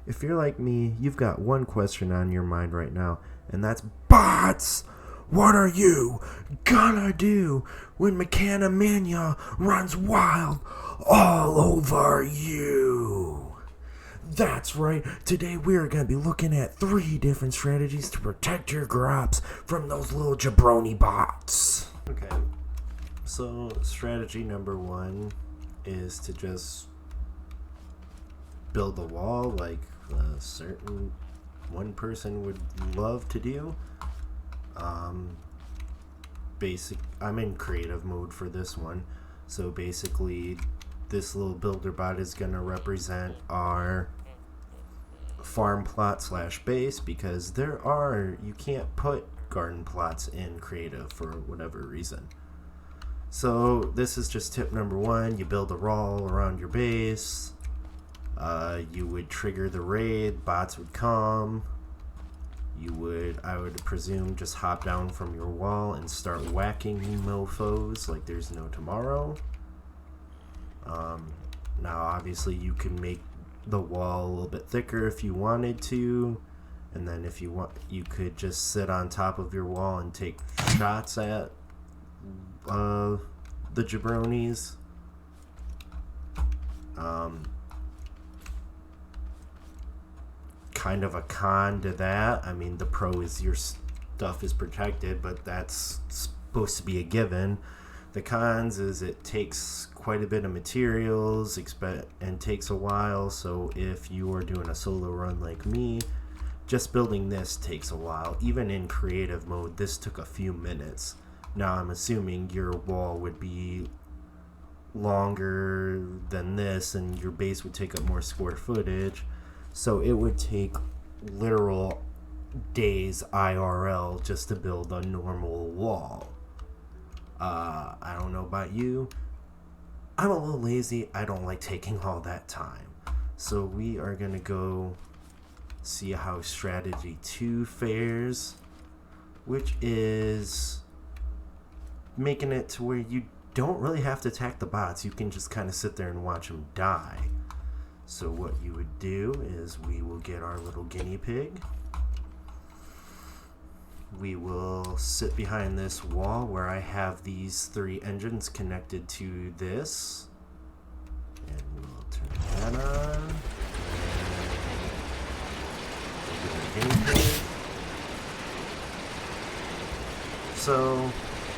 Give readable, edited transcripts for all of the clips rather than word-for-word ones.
If you're like me, you've got one question on your mind right now, and that's bots! What are you gonna do when Mechanamania runs wild all over you? That's right, today we're gonna be looking at 3 different strategies to protect your crops from those little jabroni bots. Okay, so strategy number 1 is to just build a wall like a certain one person would love to do. I'm in creative mode for this one, so basically this little builder bot is going to represent our farm plot slash base, because you can't put garden plots in creative for whatever reason. So this is just tip number 1. You build a wall around your base. You would trigger the raid, bots would come. I would presume, just hop down from your wall and start whacking mofos like there's no tomorrow. Now obviously you can make the wall a little bit thicker if you wanted to, and then if you want, you could just sit on top of your wall and take shots at the jabronis. Kind of a con to that. I mean, the pro is your stuff is protected, but that's supposed to be a given. The cons is it takes quite a bit of materials and takes a while. So if you are doing a solo run like me, just building this takes a while. Even in creative mode, this took a few minutes. Now I'm assuming your wall would be longer than this and your base would take up more square footage. So it would take literal days IRL just to build a normal wall. I don't know about you. I'm a little lazy. I don't like taking all that time. So we are going to go see how strategy 2 fares, which is making it to where you don't really have to attack the bots. You can just kind of sit there and watch them die. So what you would do is we will get our little guinea pig. We will sit behind this wall where I have these 3 engines connected to this. And we'll turn that on. We'll get our guinea pig. So,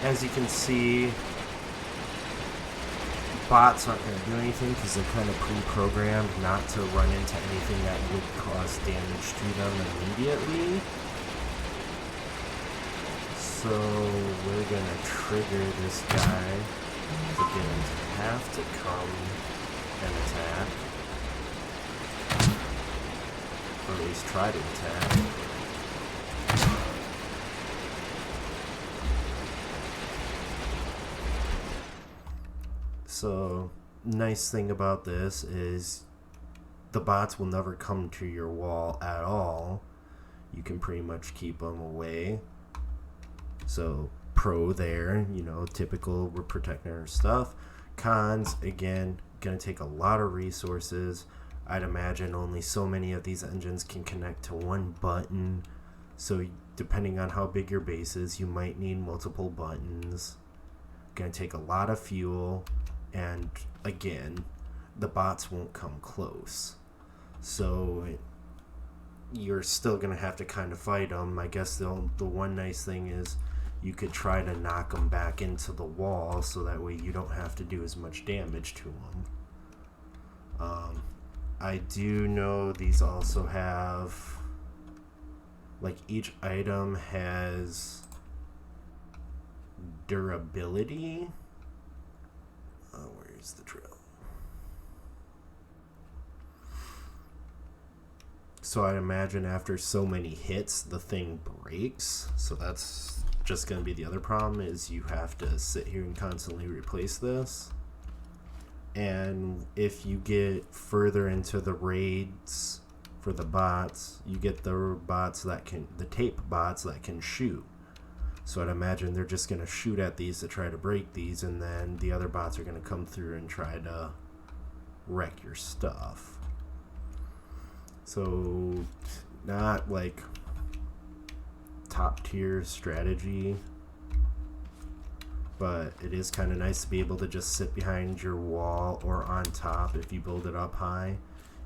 as you can see, bots aren't going to do anything because they're kind of pre-programmed not to run into anything that would cause damage to them immediately. So we're going to trigger this guy to get him to have to come and attack. Or at least try to attack. So, nice thing about this is the bots will never come to your wall at all. You can pretty much keep them away. So, pro there, typical, we're protecting our stuff. Cons, again, gonna take a lot of resources. I'd imagine only so many of these engines can connect to one button. So, depending on how big your base is, you might need multiple buttons. Gonna take a lot of fuel. And again, the bots won't come close. So you're still going to have to kind of fight them. I guess the one nice thing is you could try to knock them back into the wall so that way you don't have to do as much damage to them. I do know these also have, like, each item has durability. Where's the drill? So I'd imagine after so many hits, the thing breaks. So that's just going to be the other problem, is you have to sit here and constantly replace this. And if you get further into the raids for the bots, you get the tape bots that can shoot. So I'd imagine they're just going to shoot at these to try to break these, and then the other bots are going to come through and try to wreck your stuff. So not like top tier strategy, but it is kind of nice to be able to just sit behind your wall or on top if you build it up high,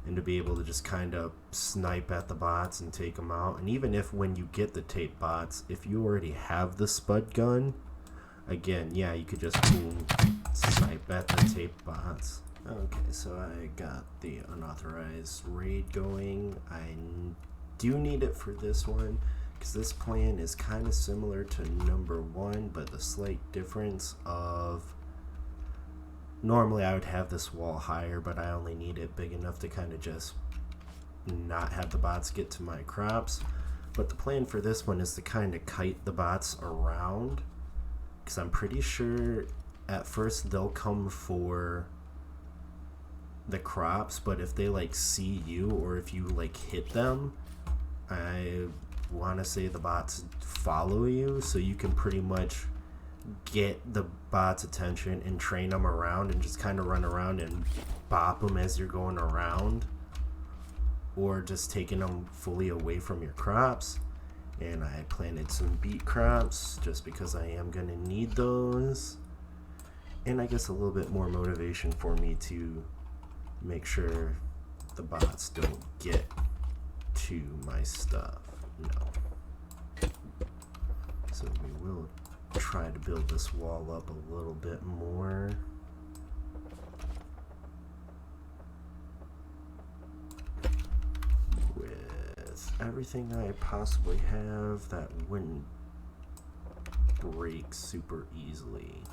and to be able to just kind of snipe at the bots and take them out. And even if when you get the tape bots, if you already have the spud gun, again, yeah, you could just boom, snipe at the tape bots. Okay, so I got the unauthorized raid going. I do need it for this one, because this plan is kind of similar to number 1, but the slight difference of normally I would have this wall higher, but I only need it big enough to kind of just not have the bots get to my crops. But the plan for this one is to kind of kite the bots around, because I'm pretty sure at first they'll come for the crops, but if they like see you or if you like hit them, I want to say the bots follow you, so you can pretty much get the bots' attention and train them around and just kind of run around and bop them as you're going around, or just taking them fully away from your crops. And I planted some beet crops just because I am going to need those, and I guess a little bit more motivation for me to make sure the bots don't get to my stuff. No. So we will try to build this wall up a little bit more. With everything I possibly have that wouldn't break super easily.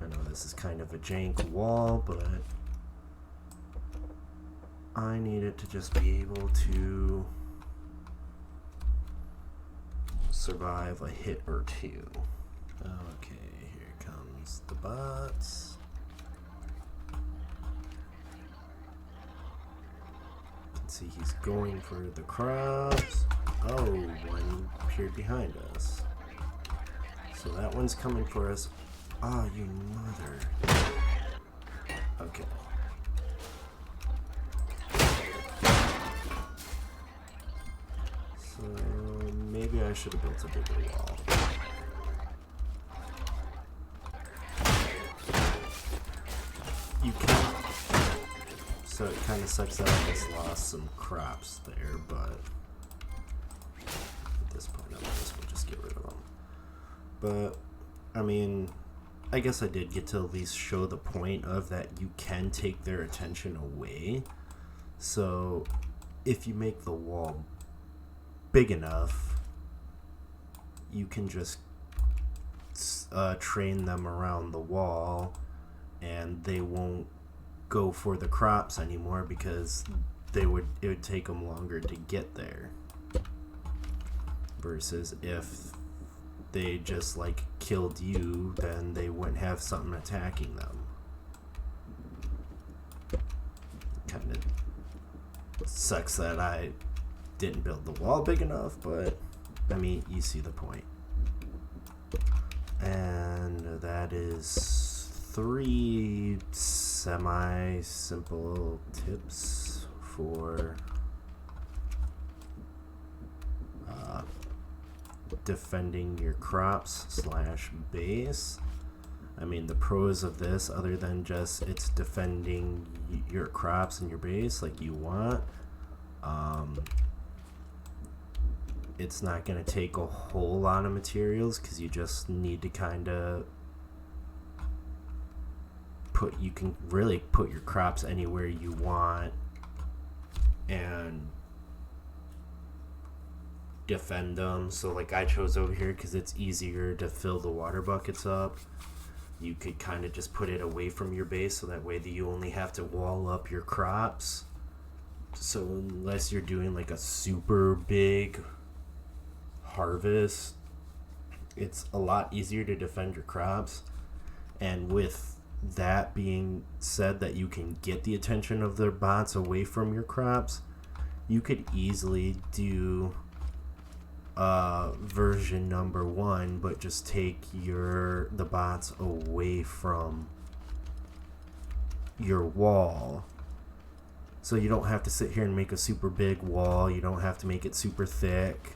I know this is kind of a jank wall, but I need it to just be able to survive a hit or two. Okay, here comes the bots. You can see he's going for the crops. Oh, one appeared behind us. So that one's coming for us. Oh, you mother. Okay. So maybe I should have built a bigger wall. You can. So it kind of sucks that I just lost some crops there, but at this point I might as well just get rid of them. But I mean, I guess I did get to at least show the point of that you can take their attention away. So if you make the wall big enough, you can just train them around the wall, and they won't go for the crops anymore because it would take them longer to get there. Versus if they just like killed you, then they wouldn't have something attacking them. Kind of sucks that I didn't build the wall big enough, but I mean, you see the point. And that is 3 semi-simple tips for defending your crops / base. I mean, the pros of this, other than just it's defending your crops and your base like you want, it's not going to take a whole lot of materials, because you just need to kind of you can really put your crops anywhere you want and defend them. So like I chose over here because it's easier to fill the water buckets up. You could kind of just put it away from your base, so that way that you only have to wall up your crops. So unless you're doing like a super big harvest, it's a lot easier to defend your crops. And with that being said, that you can get the attention of their bots away from your crops, you could easily do version number 1, but just take the bots away from your wall So you don't have to sit here and make a super big wall. You don't have to make it super thick.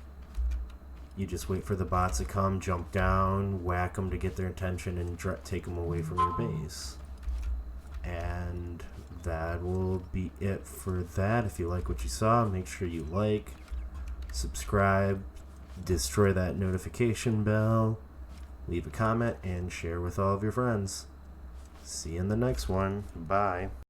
You just wait for the bots to come, jump down, whack them to get their attention, and take them away from your base. And that will be it for that. If you like what you saw, make sure you like, subscribe, destroy that notification bell, leave a comment, and share with all of your friends. See you in the next one. Bye.